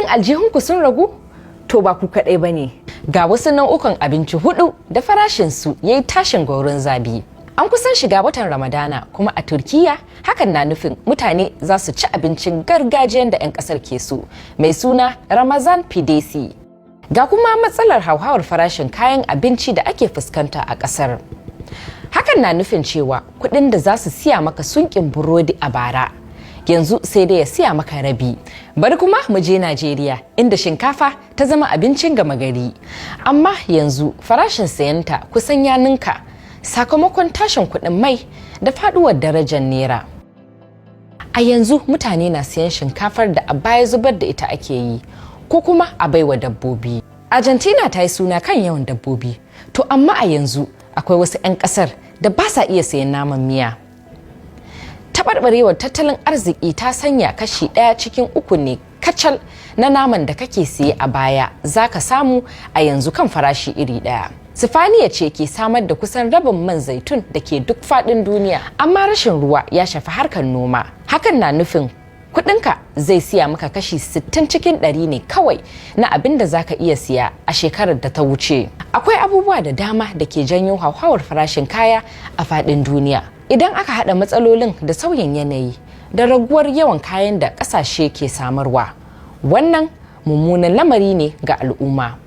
Kuɗin aljihunku sun ragu? To ba ku kaɗai ba ne. Ga wasu nau'ukan abinci huɗu da farashinsu ya yi tashin gwauron zabi. An kusan shiga watan Ramadana kuma a Turkiya hakan na nufin mutane za su ci abincin gargajiyan da 'yan ƙasar ke so mai suna Ramazan pidesi. Ga kuma matsalar hauhawar farashin kayan abinci da ake fuskanta a ƙasar. Hakan na nufin cewa kuɗin da za su siya maka sunƙin burodi a bara yanzu sai dai ya siya maka rabi. Bari kuma mu je Najeriya inda shinkafa ta zama abincin gama gari. Amma yanzu farashin sayanta kusan ya ninka sakamakon tashin kuɗin mai da faɗuwar darajar naira. A yanzu mutane na siyan shinkafar da a baya zubar da ita ake yi ko kuma a baiwa dabbobi. Argentina ta yi suna kan yawan dabbobi, to amma a yanzu akwai wasu 'yan ƙasar da ba sa iya sayan naman miya. Taɓarɓarewar tattalin arziki ta sanya kashi 1 cikin 3 ne kacal na naman da kake siye a baya za ka samu a yanzu kan farashi iri ɗaya. Sifaniya ce ke samar da kusan rabin man zaitun da ke duk faɗin duniya, amma rashin ruwa ya shafi harkar noma. Hakan na nufin kuɗinka zai siya maka kashi 60 cikin 100 ne kawai na abin da za ka iya siya a shekarar da ta wuce. Akwai abubuwa da dama da ke janyo hauhawar farashin kaya a faɗin duniya. Idan aka haɗa matsalolin da sauyin yanayi da raguwar yawan kayan da ƙasashe ke samarwa, wannan mummunan lamari ne ga al'umma.